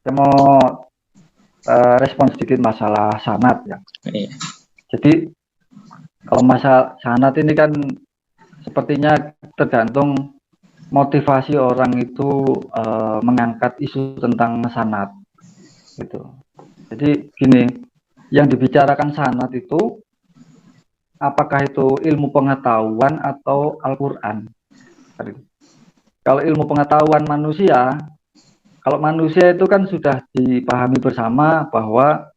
saya mau respon sedikit masalah sanad ya. Iya. Jadi kalau masalah sanad ini kan sepertinya tergantung motivasi orang itu mengangkat isu tentang sanad gitu. Jadi gini, yang dibicarakan sanad itu apakah itu ilmu pengetahuan atau Al-Quran? Kalau ilmu pengetahuan manusia, kalau manusia itu kan sudah dipahami bersama bahwa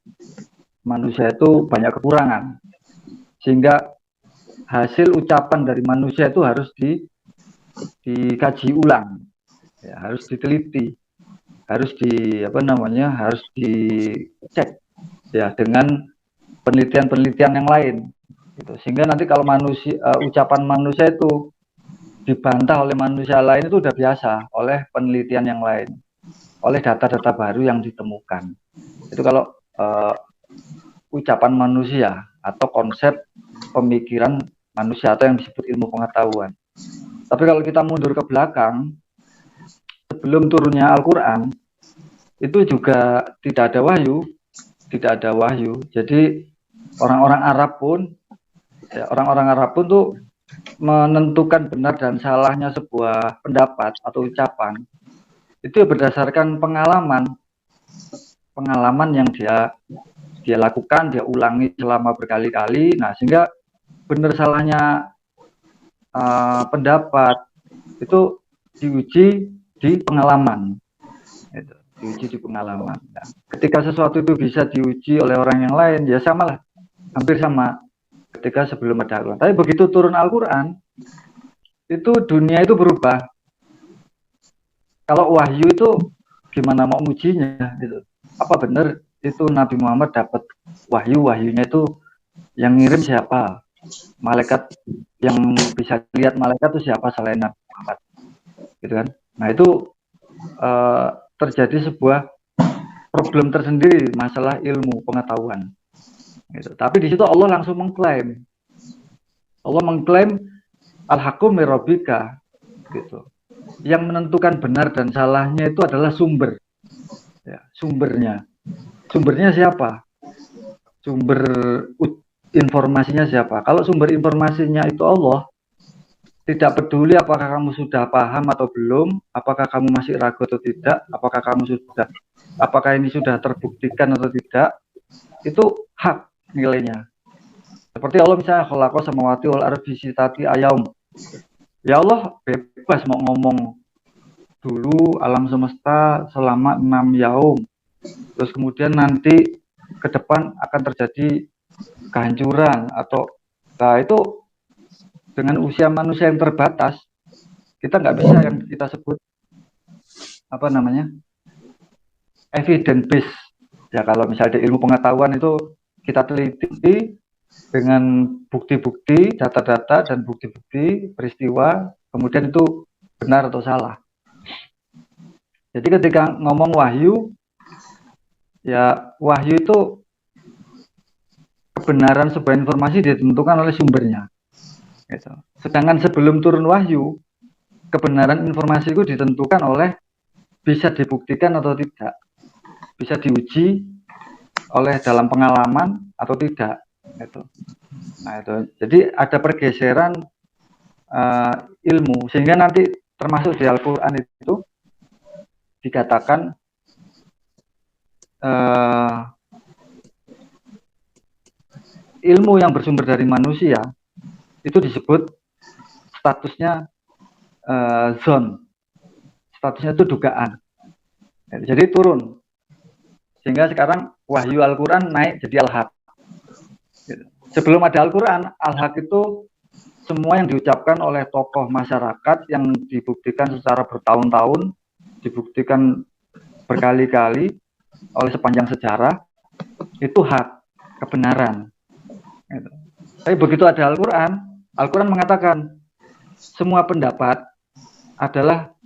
manusia itu banyak kekurangan, sehingga hasil ucapan dari manusia itu harus dikaji ulang, ya, harus diteliti, harus harus dicek ya dengan penelitian-penelitian yang lain. Gitu. Sehingga nanti kalau ucapan manusia itu dibantah oleh manusia lain itu udah biasa oleh penelitian yang lain, oleh data-data baru yang ditemukan. Itu kalau ucapan manusia atau konsep pemikiran manusia atau yang disebut ilmu pengetahuan. Tapi kalau kita mundur ke belakang, sebelum turunnya Al-Quran, itu juga tidak ada wahyu. Jadi orang-orang Arab pun tuh menentukan benar dan salahnya sebuah pendapat atau ucapan itu berdasarkan pengalaman yang dia lakukan, dia ulangi selama berkali-kali. Nah, sehingga benar salahnya pendapat itu diuji di pengalaman. Nah, ketika sesuatu itu bisa diuji oleh orang yang lain, ya samalah, hampir sama ketika sebelum ada Al-Quran. Tapi begitu turun Al-Quran, itu dunia itu berubah. Kalau wahyu itu gimana mau ujinya gitu. Apa benar itu Nabi Muhammad dapat wahyunya itu yang ngirim siapa? Malaikat yang bisa lihat malaikat itu siapa selain Nabi Muhammad? Gitu kan. Nah, itu terjadi sebuah problem tersendiri masalah ilmu pengetahuan. Gitu. Tapi di situ Allah langsung mengklaim al-haqqu mir rabbika gitu. Yang menentukan benar dan salahnya itu adalah sumber. Ya, sumbernya siapa? Sumber informasinya siapa? Kalau sumber informasinya itu Allah, tidak peduli apakah kamu sudah paham atau belum, apakah kamu masih ragu atau tidak, apakah ini sudah terbuktikan atau tidak, itu hak nilainya. Seperti Allah misalnya khalaqas samawati wal ardi fi sittati ayaum. Ya Allah bebas mau ngomong dulu alam semesta selama 6 yaum. Terus kemudian nanti ke depan akan terjadi kehancuran atau itu dengan usia manusia yang terbatas, kita nggak bisa yang kita sebut evidence based. Ya kalau misalnya ilmu pengetahuan itu kita teliti dengan bukti-bukti, data-data dan bukti-bukti peristiwa, kemudian itu benar atau salah. Jadi ketika ngomong wahyu, ya wahyu itu kebenaran sebuah informasi ditentukan oleh sumbernya. Gitu. Sedangkan sebelum turun wahyu, kebenaran informasi itu ditentukan oleh bisa dibuktikan atau tidak, bisa diuji oleh dalam pengalaman atau tidak. Gitu. Nah itu, jadi ada pergeseran ilmu sehingga nanti termasuk di Al-Quran itu dikatakan ilmu yang bersumber dari manusia itu disebut statusnya zon, statusnya itu dugaan. Jadi turun sehingga sekarang wahyu Al-Quran naik jadi Al-Haq. Sebelum ada Al-Quran, Al-Haq itu semua yang diucapkan oleh tokoh masyarakat yang dibuktikan secara bertahun-tahun, dibuktikan berkali-kali oleh sepanjang sejarah, itu hak, kebenaran. Tapi begitu ada Al-Quran, Al-Quran mengatakan semua pendapat adalah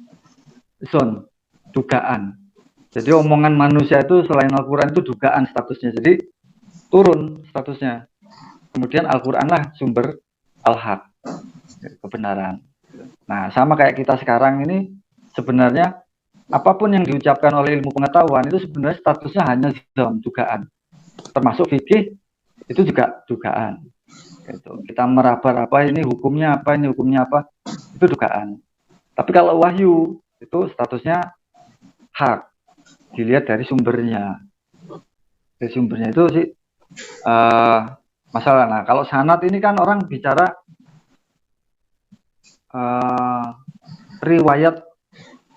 zon, dugaan. Jadi omongan manusia itu selain Al-Quran itu dugaan statusnya. Jadi turun statusnya. Kemudian Al-Quran lah sumber Al-Haq, kebenaran. Nah sama kayak kita sekarang ini sebenarnya apapun yang diucapkan oleh ilmu pengetahuan itu sebenarnya statusnya hanya zon, dugaan. Termasuk fikih itu juga dugaan. Gitu. Kita meraba-raba ini hukumnya apa, itu dugaan. Tapi kalau wahyu itu statusnya hak, dilihat dari sumbernya. Dari sumbernya itu sih masalah. Nah, kalau sanad ini kan orang bicara riwayat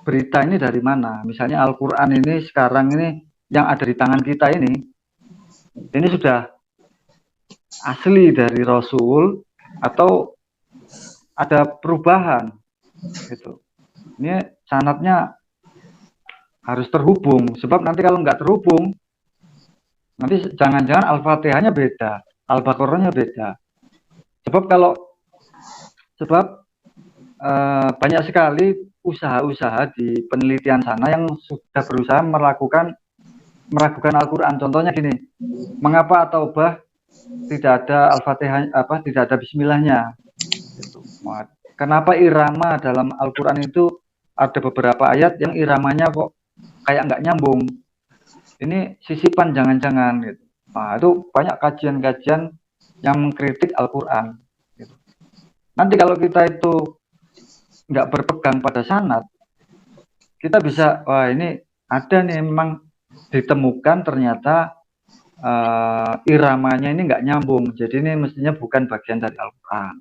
berita ini dari mana. Misalnya Al-Quran ini sekarang ini yang ada di tangan kita ini sudah asli dari Rasul atau ada perubahan gitu. Ini sanadnya harus terhubung, sebab nanti kalau nggak terhubung, nanti jangan-jangan Al-Fatihahnya beda, Al-Baqarahnya beda. Sebab banyak sekali usaha-usaha di penelitian sana yang sudah berusaha meragukan Al-Quran. Contohnya gini, mengapa Taubah tidak ada Al-Fatihah, tidak ada Bismillahnya? Kenapa irama dalam Al-Quran itu ada beberapa ayat yang iramanya kok kayak nggak nyambung? Ini sisipan jangan-jangan gitu. Nah, itu banyak kajian-kajian yang mengkritik Al-Quran. Gitu. Nanti kalau kita itu nggak berpegang pada sanad, kita bisa, wah ini ada nih memang ditemukan ternyata iramanya ini nggak nyambung. Jadi ini mestinya bukan bagian dari Al-Quran.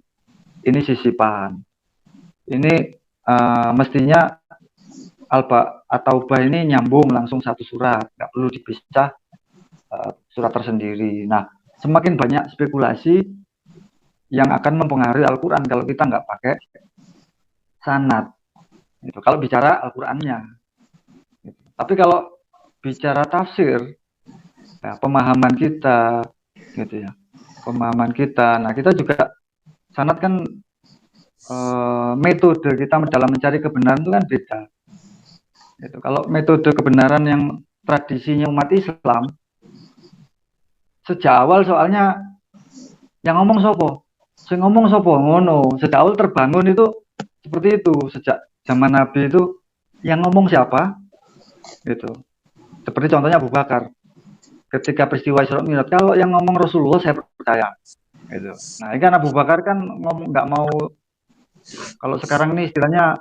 Ini sisipan. Ini mestinya At-Taubah ini nyambung langsung satu surat, nggak perlu dipisah surat tersendiri. Nah, semakin banyak spekulasi yang akan mempengaruhi Al-Quran kalau kita nggak pakai sanad. Gitu. Kalau bicara Al-Qurannya. Gitu. Tapi kalau bicara tafsir, ya, pemahaman kita, gitu ya, pemahaman kita. Nah, kita juga sanad kan metode kita dalam mencari kebenaran itu kan beda. Gitu. Kalau metode kebenaran yang tradisinya umat Islam, sejak awal soalnya yang ngomong sopo, saya ngomong sopo ngono. Sejak awal terbangun itu seperti itu. Sejak zaman Nabi itu yang ngomong siapa? Gitu. Seperti contohnya Abu Bakar. Ketika peristiwa Isra Mi'raj, kalau yang ngomong Rasulullah saya percaya. Gitu. Nah, ini kan Abu Bakar kan ngomong nggak mau. Kalau sekarang ini istilahnya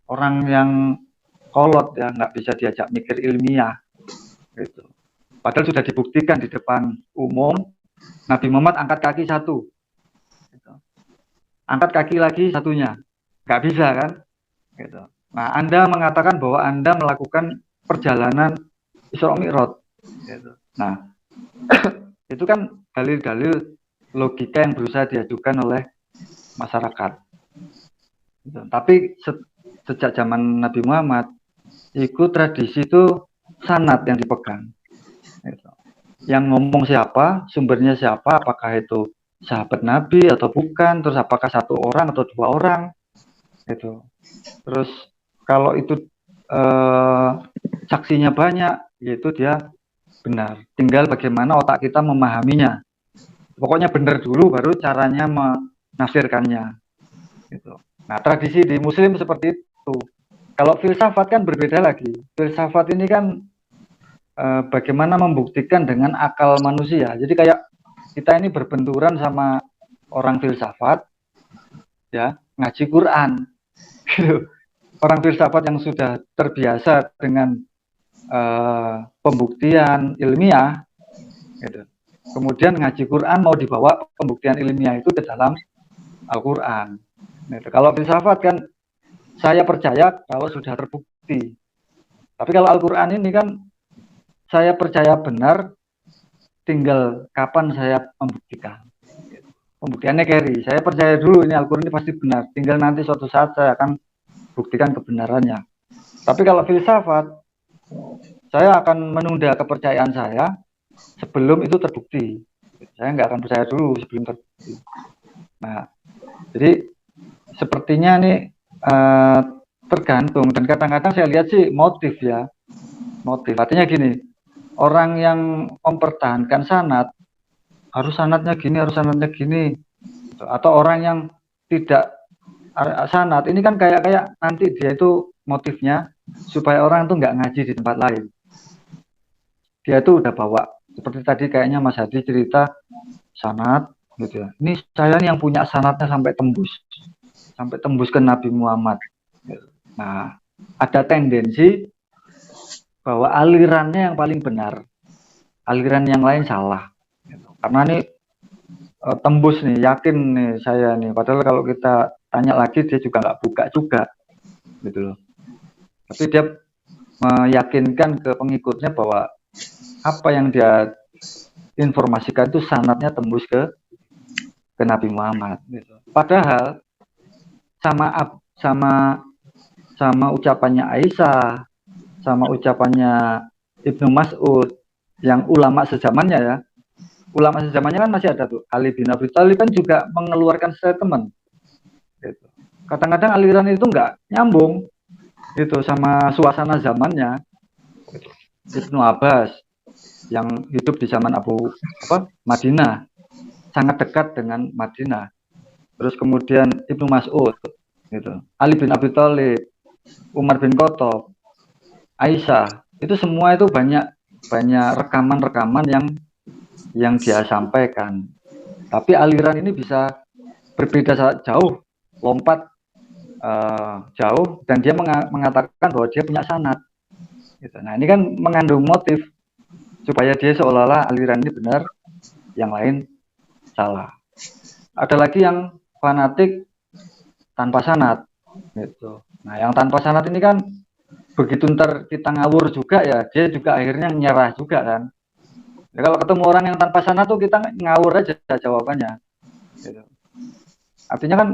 orang yang kolot ya, nggak bisa diajak mikir ilmiah. Gitu. Padahal sudah dibuktikan di depan umum, Nabi Muhammad angkat kaki satu. Gitu. Angkat kaki lagi satunya. Nggak bisa kan? Gitu. Nah, Anda mengatakan bahwa Anda melakukan perjalanan Isra Mi'raj. Gitu. Nah, itu kan dalil-dalil logika yang berusaha diajukan oleh masyarakat. Gitu. Tapi sejak zaman Nabi Muhammad, itu tradisi itu sanad yang dipegang. Gitu. Yang ngomong siapa, sumbernya siapa, apakah itu sahabat Nabi atau bukan, terus apakah satu orang atau dua orang, gitu. Terus kalau itu saksinya banyak, yaitu dia benar. Tinggal bagaimana otak kita memahaminya. Pokoknya benar dulu, baru caranya menafsirkannya. Gitu. Nah, tradisi di Muslim seperti itu. Kalau filsafat kan berbeda lagi. Filsafat ini kan bagaimana membuktikan dengan akal manusia. Jadi kayak kita ini berbenturan sama orang filsafat, ya ngaji Quran. Orang filsafat yang sudah terbiasa dengan pembuktian ilmiah, gitu. Kemudian ngaji Quran mau dibawa pembuktian ilmiah itu ke dalam Al-Quran. Gitu. Kalau filsafat kan saya percaya kalau sudah terbukti. Tapi kalau Al-Quran ini kan saya percaya benar, tinggal kapan saya membuktikan. Pembuktiannya carry. Saya percaya dulu ini Al-Quran ini pasti benar. Tinggal nanti suatu saat saya akan buktikan kebenarannya. Tapi kalau filsafat, saya akan menunda kepercayaan saya sebelum itu terbukti. Saya nggak akan percaya dulu sebelum terbukti. Nah, jadi sepertinya nih tergantung. Dan kadang-kadang saya lihat sih motif ya. Motif. Artinya gini, orang yang mempertahankan sanad, harus sanadnya gini, harus sanadnya gini. Atau orang yang tidak Sanad ini kan kayak nanti dia itu motifnya supaya orang tuh nggak ngaji di tempat lain. Dia tuh udah bawa seperti tadi kayaknya Mas Hadi cerita sanad gitu ya. Ini saya nih yang punya sanadnya sampai tembus ke Nabi Muhammad. Nah, ada tendensi bahwa alirannya yang paling benar, aliran yang lain salah. Karena ini tembus nih, yakin nih saya nih. Padahal kalau kita tanya lagi dia juga nggak buka juga, gitu loh. Tapi dia meyakinkan ke pengikutnya bahwa apa yang dia informasikan itu sanatnya tembus ke Nabi Muhammad. Gitu. Padahal sama sama sama ucapannya Aisyah, sama ucapannya Ibnu Mas'ud, yang ulama sezamannya ya. Ulama sezamannya kan masih ada tuh. Ali bin Abi Thalib kan juga mengeluarkan statement. Gitu. Kadang-kadang aliran itu nggak nyambung gitu sama suasana zamannya. Ibnu Abbas yang hidup di zaman Madinah, sangat dekat dengan Madinah. Terus kemudian Ibnu Mas'ud, gitu. Ali bin Abi Thalib, Umar bin Khattab, Aisyah, itu semua itu banyak rekaman-rekaman yang dia sampaikan. Tapi aliran ini bisa berbeda jauh, lompat jauh, dan dia mengatakan bahwa dia punya sanad. Gitu. Nah ini kan mengandung motif supaya dia seolah-olah aliran ini benar, yang lain salah. Ada lagi yang fanatik tanpa sanad, gitu. Nah yang tanpa sanad ini kan begitu ntar kita ngawur juga ya, dia juga akhirnya nyerah juga kan. Ya, kalau ketemu orang yang tanpa sanad tuh kita ngawur aja jawabannya. Gitu. Artinya kan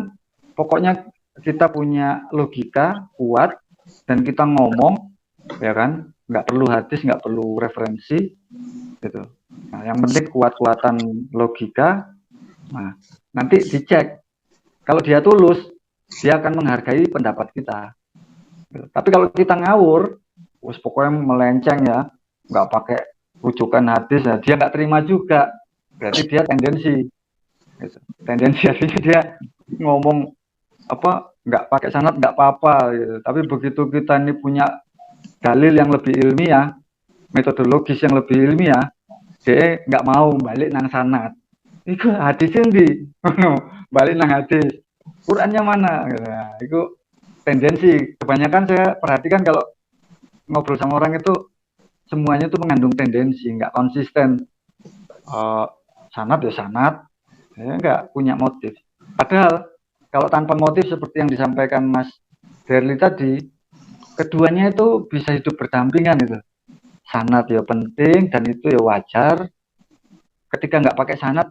pokoknya kita punya logika kuat dan kita ngomong, ya kan, nggak perlu hadis, nggak perlu referensi, gitu. Nah, yang penting kuat-kuatan logika. Nah, nanti dicek. Kalau dia tulus, dia akan menghargai pendapat kita. Tapi kalau kita ngawur, pokoknya melenceng ya, nggak pakai rujukan hadis, ya, dia nggak terima juga. Berarti dia tendensi. Gitu. Tendensi artinya dia ngomong nggak pakai sanad nggak apa-apa. Gitu. Tapi begitu kita ini punya dalil yang lebih ilmiah, metodologis yang lebih ilmiah, dia nggak mau balik nang sanad. Iku hadisnya di, balik nang hadis. Qurannya mana? Nah, itu tendensi. Kebanyakan saya perhatikan kalau ngobrol sama orang itu semuanya itu mengandung tendensi, nggak konsisten. Sanad ya sanad, ya nggak punya motif. Padahal kalau tanpa motif seperti yang disampaikan Mas Derli tadi, keduanya itu bisa hidup berdampingan itu. Sanad ya penting dan itu ya wajar. Ketika nggak pakai sanad,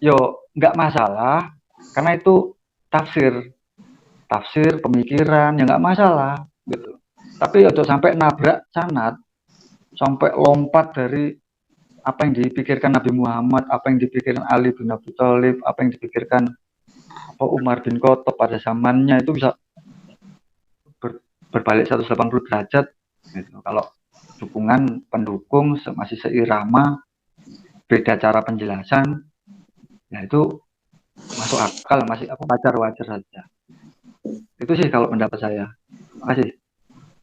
yo nggak masalah karena itu tafsir pemikiran ya nggak masalah gitu. Tapi untuk sampai nabrak sanad, sampai lompat dari apa yang dipikirkan Nabi Muhammad, apa yang dipikirkan Ali bin Abi Thalib, apa yang dipikirkan Umar bin Khattab pada zamannya, itu bisa berbalik 180 derajat gitu. Kalau dukungan pendukung masih seirama, beda cara penjelasan, ya itu masuk akal, masih wajar saja. Itu sih kalau pendapat saya. Terima kasih.